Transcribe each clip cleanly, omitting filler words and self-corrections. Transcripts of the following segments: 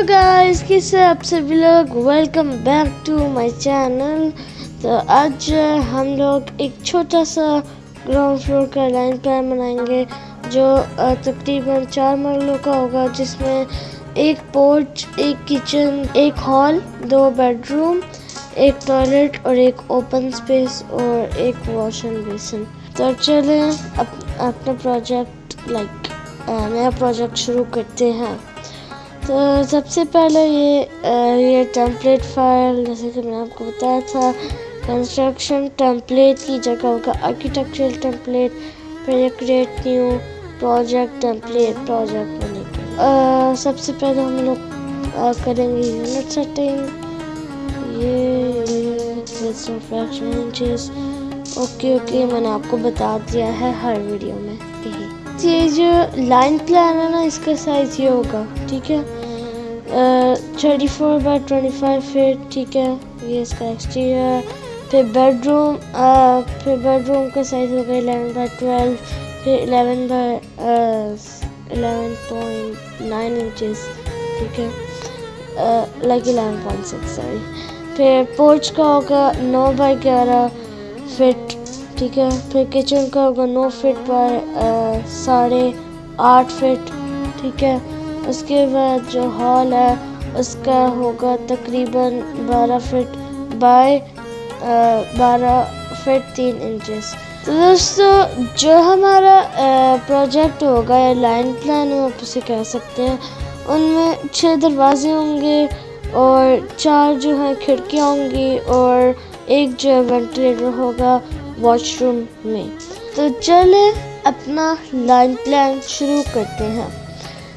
Guys, कैसे आप सभी लोग। Welcome back to my channel. तो आज हम लोग एक छोटा सा ग्राउंड फ्लोर का लाइन प्लान बनाएंगे जो तकरीबन 4 मरलों का होगा, जिसमें एक पोर्च, एक किचन, एक हॉल, 2 बेडरूम, एक टॉयलेट और एक ओपन स्पेस और एक वॉशरूम बेसिन। तो चलें अपना प्रोजेक्ट नया प्रोजेक्ट शुरू करते हैं। तो सबसे पहले ये टेम्पलेट फाइल, जैसे कि मैंने आपको बताया था, कंस्ट्रक्शन टेम्पलेट की जगह होगा आर्किटेक्चरल टेम्पलेट। फिर ये create new project template project बने के सबसे पहले हम लोग करेंगे यूनिट सेटिंग। ओके, मैंने आपको बता दिया है हर वीडियो में। ये जो लाइन प्लान है ना, इसका साइज ये होगा, ठीक है, 34 बाय 25 फीट, ठीक है, ये इसका एक्सटीरियर। फिर बेडरूम का साइज होगा 11 बाय 12, फिर 11 बाय 11.9 इंचेस, ठीक है, 11.6 सॉरी। फिर पोर्च का होगा 9 बाय 11 फीट, ठीक है। फिर किचन का होगा 9 फीट बाय 8.5 फीट, ठीक है। उसके बाद जो हॉल है उसका होगा तकरीबन 12 फीट बाय 12 फीट 3 इंचेस। तो दोस्तों, जो हमारा प्रोजेक्ट होगा या लाइन प्लान हम आप उसे कह सकते हैं, उनमें 6 दरवाजे होंगे और 4 जो हैं खिड़कियाँ होंगी और एक जो वेंटिलेटर होगा वॉशरूम में। तो चले अपना लाइन प्लान शुरू करते हैं।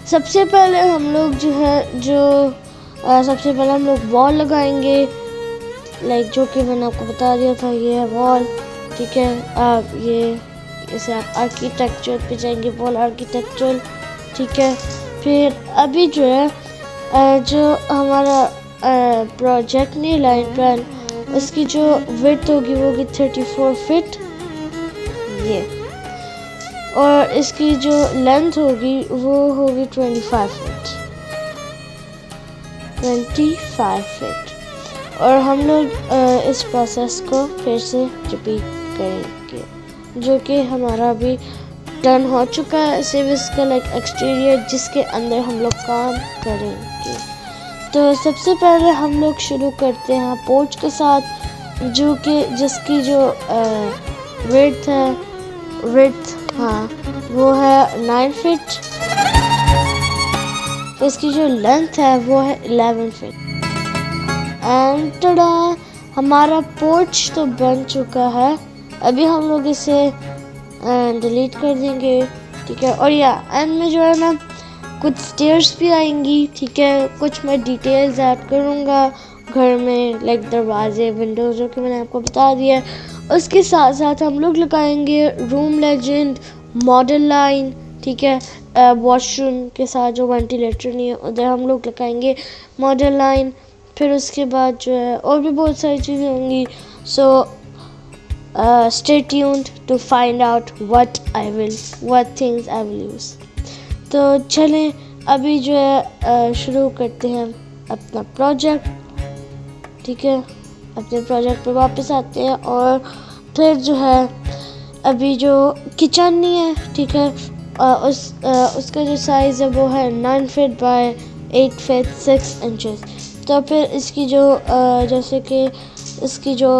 सबसे पहले हम लोग सबसे पहले हम लोग वॉल लगाएंगे, जो कि मैंने आपको बता दिया था, ये है वॉल, ठीक है। अब इसे आप आर्किटेक्चर पे जाएंगे, वॉल आर्किटेक्चर, ठीक है। फिर अभी जो है जो हमारा प्रोजेक्ट नहीं लाइन प्लान, उसकी जो विड्थ होगी वो होगी 34 फीट ये, और इसकी जो लेंथ होगी वो होगी 25 फीट। और हम लोग इस प्रोसेस को फिर से रिपीट करेंगे, जो कि हमारा अभी डन हो चुका है। सिर्फ इसका एक्सटीरियर जिसके अंदर हम लोग काम करेंगे। तो सबसे पहले हम लोग शुरू करते हैं पोर्च के साथ, जिसकी जो विड्थ वो है 9 फीट। इसकी जो लेंथ है वो है 11 फीट। एंड टडा, हमारा पोर्च तो बन चुका है। अभी हम लोग इसे डिलीट कर देंगे, ठीक है। और एंड में जो है ना, कुछ स्टेयर्स भी आएंगी, ठीक है। कुछ मैं डिटेल्स ऐड करूँगा घर में, दरवाजे, विंडोज, जो कि मैंने आपको बता दिया। उसके साथ साथ हम लोग लगाएंगे रूम लेजेंड, मॉडल लाइन, ठीक है। वॉशरूम के साथ जो वेंटिलेटर नहीं है उधर हम लोग लगाएंगे मॉडल लाइन। फिर उसके बाद जो है और भी बहुत सारी चीज़ें होंगी। So stay tuned to find out what things I will use। तो चलें अभी जो है शुरू करते हैं अपना प्रोजेक्ट, ठीक है। अपने प्रोजेक्ट पे वापस आते हैं और फिर जो है अभी जो किचन नहीं है, ठीक है, उसका जो साइज़ है वो है 9 फीट बाय 8 फीट 6 इंचेस। तो फिर इसकी जो जैसे कि इसकी जो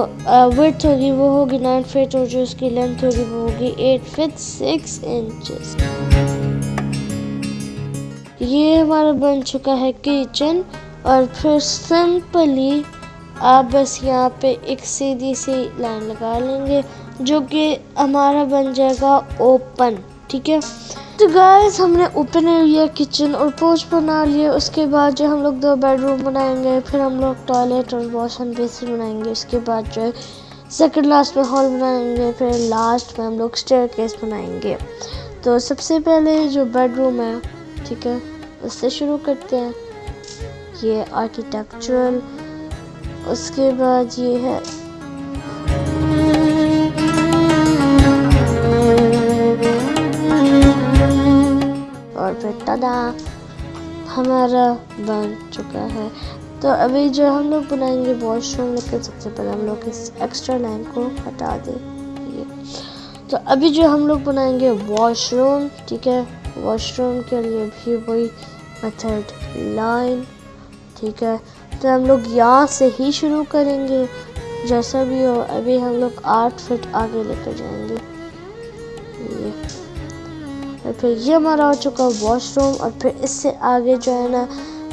विड्थ होगी वो होगी 9 फीट और जो इसकी लेंथ होगी वो होगी 8 फीट 6 इंचेस। ये हमारा बन चुका है किचन। और फिर सिंपली आप बस यहाँ पे एक सीधी सी लाइन लगा लेंगे, जो कि हमारा बन जाएगा ओपन, ठीक है। तो गाइस, हमने ओपन एरिया, किचन और पोर्च बना लिए। उसके बाद जो हम लोग 2 बेडरूम बनाएंगे, फिर हम लोग टॉयलेट और वॉशरूम बेसिन बनाएंगे। उसके बाद जो है सेकंड लास्ट में हॉल बनाएंगे, फिर लास्ट में हम लोग स्टेयरकेस बनाएंगे। तो सबसे पहले जो बेडरूम है, ठीक है, उससे शुरू करते हैं। ये आर्किटेक्चरल, उसके बाद ये है और फिर टडा हमारा बन चुका है। तो अभी जो हम लोग बनाएंगे वॉशरूम, लेकिन सबसे पहले हम लोग इस एक्स्ट्रा लाइन को हटा देंगे। तो अभी जो हम लोग बनाएंगे वॉशरूम, ठीक है। वॉशरूम के लिए भी वही मेथड लाइन, ठीक है। तो हम लोग यहाँ से ही शुरू करेंगे, जैसा भी हो। अभी हम लोग 8 फीट आगे लेकर जाएंगे ये। और फिर ये हमारा हो चुका वॉशरूम, और फिर इससे आगे जो है ना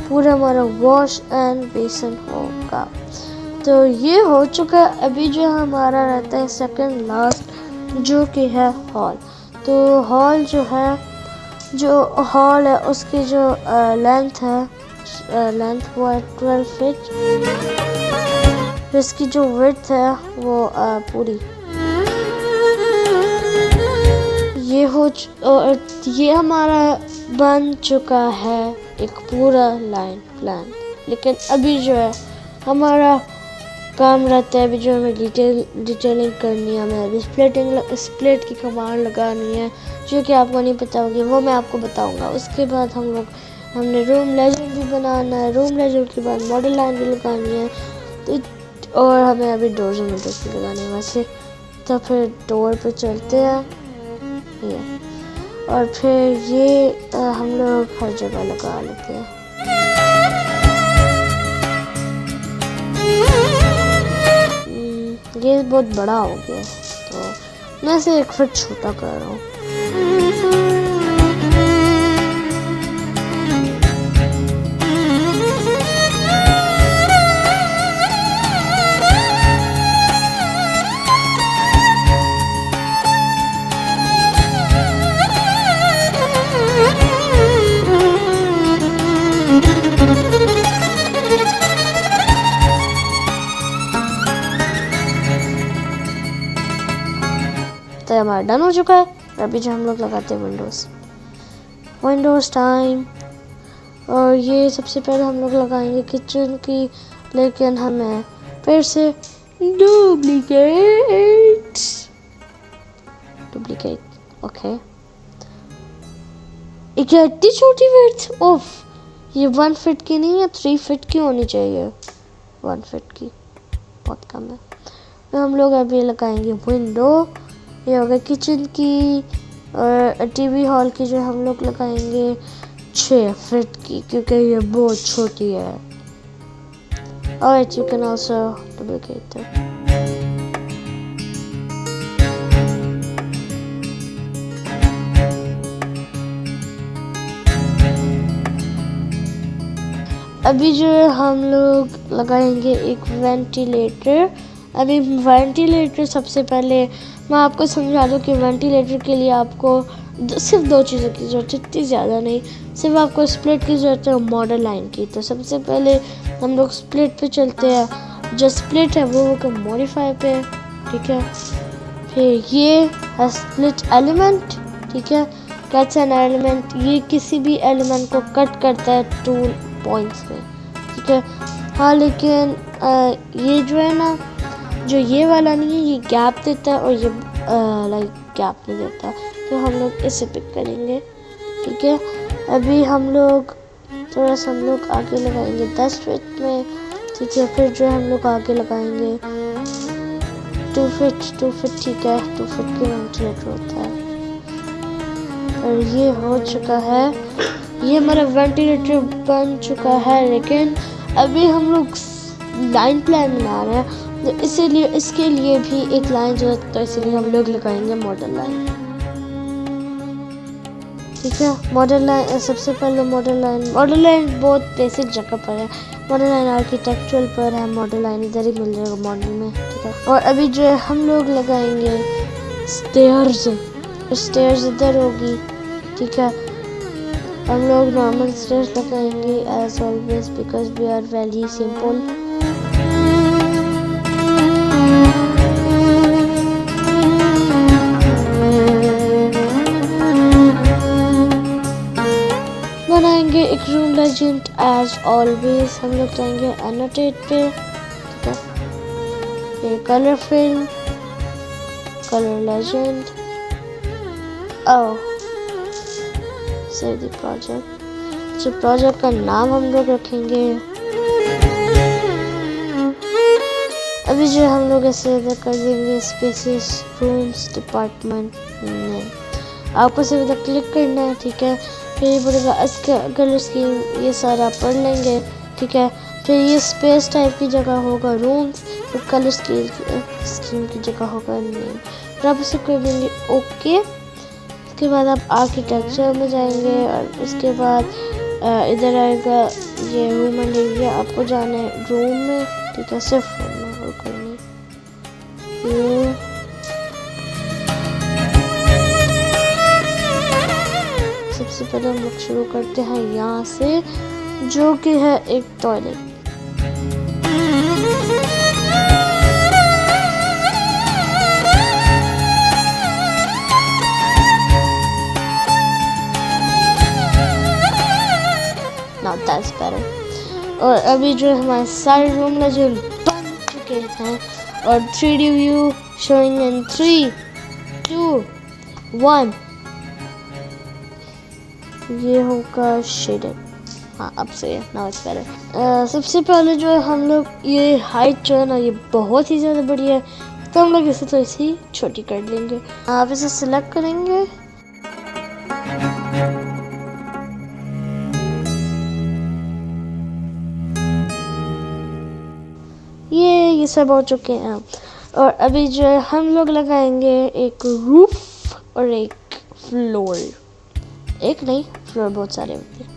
पूरा हमारा वॉश एंड बेसिन होगा। तो ये हो चुका है। अभी जो हमारा रहता है सेकंड लास्ट, जो कि है हॉल। तो हॉल जो है उसकी जो लेंथ है, वो है 12 फीट। इसकी जो विड्थ है वो पूरी ये हमारा बन चुका है एक पूरा लाइन प्लान। लेकिन अभी जो है हमारा काम रहता है, अभी जो हमें डिटेलिंग करनी है, हमें अभी स्प्लिट की कमांड लगानी है, जो कि आपको नहीं पता होगी, वो मैं आपको बताऊंगा। उसके बाद हमने रूम लेजर भी बनाना है। रूम लेजर के बाद मॉडल लाइन भी लगानी है। तो और हमें अभी डोर्स और विंडोज भी लगाने हैं वैसे। तो फिर डोर पे चलते हैं ये, और फिर ये हम लोग हर जगह लगा लेते हैं। ये बहुत बड़ा हो गया, तो मैं इसे 1 फीट छोटा कर रहा हूँ। तो हमारा डन हो चुका है। अभी जो हम लोग लगाते हैं विंडोज टाइम। और ये सबसे पहले हम लोग लगाएंगे किचन की, लेकिन हमें फिर से डुप्लीकेट ओके। इतनी छोटी विड्थ, ओफ, ये 1 फीट की नहीं है, 3 फीट की होनी चाहिए। 1 फीट की बहुत कम है। तो हम लोग अभी लगाएंगे विंडो। ये होगा किचन की, और टीवी हॉल की जो हम लोग लगाएंगे 6 फीट की, क्योंकि ये बहुत छोटी है। Alright, you can also duplicate it. अभी जो है हम लोग लगाएंगे एक वेंटिलेटर। अभी वेंटिलेटर सबसे पहले मैं आपको समझा दूँ कि वेंटिलेटर के लिए आपको सिर्फ 2 चीज़ों की ज़रूरत है, इतनी ज़्यादा नहीं। सिर्फ आपको स्प्लिट की ज़रूरत है, मॉडल लाइन की। तो सबसे पहले हम लोग स्प्लिट पे चलते हैं। जो स्प्लिट है वो होगा मॉडिफाई पे, ठीक है। फिर ये है स्प्लिट एलिमेंट, ठीक है। कट्स एन एलिमेंट, ये किसी भी एलिमेंट को कट करता है 2 पॉइंट्स में, ठीक है। हाँ, लेकिन ये जो है ना, जो ये वाला नहीं है, ये गैप देता है, और ये लाइक गैप नहीं देता। तो हम लोग इसे पिक करेंगे, ठीक है। अभी हम लोग थोड़ा सा आगे लगाएंगे 10 फीट में, ठीक है। फिर जो हम लोग आगे लगाएंगे 2 फीट, ठीक है। 2 फीट की वेंटिलेटर होता है। और ये हो चुका है, ये हमारा वेंटिलेटर बन चुका है। लेकिन अभी हम लोग लाइन प्लान बना रहे हैं, तो इसीलिए इसके लिए भी एक लाइन जरूरत, तो इसीलिए हम लोग लगाएंगे मॉडल लाइन, ठीक है। मॉडल लाइन सबसे पहले मॉडल लाइन बहुत बेसिक जगह पर है। मॉडल लाइन आर्किटेक्चरल पर है। मॉडल लाइन इधर ही मिल जाएगा मॉडल में, ठीक है। और अभी जो है हम लोग लगाएंगे स्टेयर्स इधर होगी, ठीक है। हम लोग नॉर्मल स्टेयर्स लगाएंगे as always, because we are very simple. बनाएंगे एक रूम लेजेंड एज ऑलवेज। हम लोग जाएंगे एनोटेट पे, ठीक है। फिर colour film, colour legend, save the project. तो प्रोजेक्ट का नाम हम लोग रखेंगे, अभी जो हम लोग ऐसे कर देंगे स्पेसेस रूम्स डिपार्टमेंट में। आपको सिर्फ इधर क्लिक करना है, ठीक है। फिर ये बोलेगा इसका कलर स्कीम, ये सारा पढ़ लेंगे, ठीक है। फिर ये स्पेस टाइप की जगह होगा रूम्स, फिर कलर स्कीम की जगह होगा नेम। फिर आप इसे कर देंगे ओके। उसके बाद आप आर्किटेक्चर में जाएंगे और उसके बाद इधर आएगा ये रूम एंड एरिया, आपको जाना है रूम में, ठीक है, सिर्फ रूम में और करनी ये। सबसे पहले हम लोग शुरू करते हैं यहाँ से, जो कि है एक टॉयलेट। Now that's better. और अभी जो हमारे सारे रूम में जो बन चुके हैं और 3D व्यू showing in 3, 2, 1 ये होगा शेडेड। हाँ अब सही है, now it's better. सबसे पहले जो है हम लोग ये हाइट जो है ना ये बहुत ही ज़्यादा बड़ी है, तो हम लोग इसे थोड़ी सी छोटी कर लेंगे। आप इसे सिलेक्ट करेंगे, ये सब हो चुके हैं। और अभी जो है हम लोग लगाएंगे एक रूफ और एक फ्लोर, एक नहीं फ्लोर बहुत सारे होते हैं।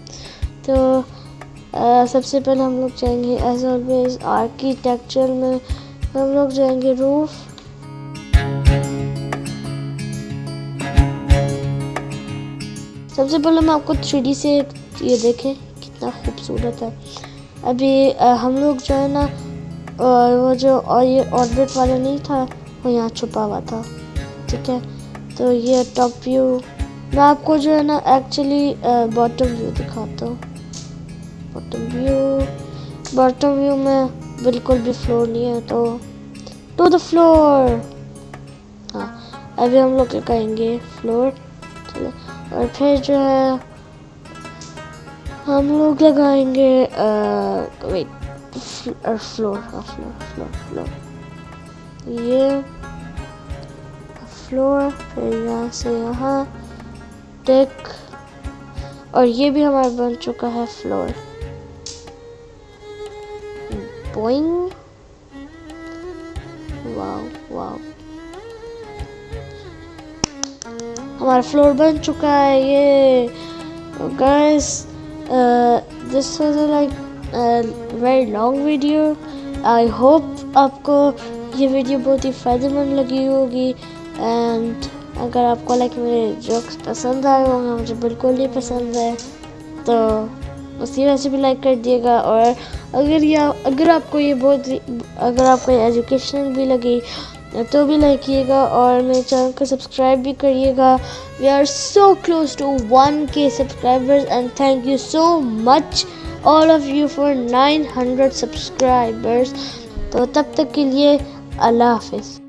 तो सबसे पहले हम लोग जाएंगे एज ऑलवेज आर्किटेक्चर में, हम लोग जाएंगे रूफ, सबसे पहले मैं आपको 3D से ये देखें कितना खूबसूरत है। अभी हम लोग जो है ना और वो जो और ये ऑर्बिट वाला नहीं था वो यहाँ छुपा हुआ था, ठीक है। तो ये टॉप व्यू, मैं आपको जो है ना एक्चुअली बॉटम व्यू दिखाता हूँ। बॉटम व्यू में बिल्कुल भी फ्लोर नहीं है, तो टू द फ्लोर। हाँ अभी हम लोग लगाएंगे फ्लोर, चलो। और फिर जो है हम लोग लगाएंगे वेट फ्लोर ये फ्लोर, फिर यहाँ से यहाँ डेक, और ये भी हमारा बन चुका है फ्लोर। बोइंग, वाव हमारा फ्लोर बन चुका है। ये guys this was like very long video. I hope आपको ये वीडियो बहुत ही फ़ायदेमंद लगी होगी, एंड अगर आपको लाइक मेरे जोक्स पसंद आए होंगे, मुझे बिल्कुल नहीं पसंद है, तो उसी वजह से भी लाइक कर दिएगा। और अगर आपको ये अगर आपको एजुकेशनल भी लगी तो भी लाइक कीजिएगा और मेरे चैनल को सब्सक्राइब भी करिएगा। We are so close to 1K subscribers and thank you so much all of you for 900 subscribers. तो तब तक के लिए अल्लाह हाफिज़।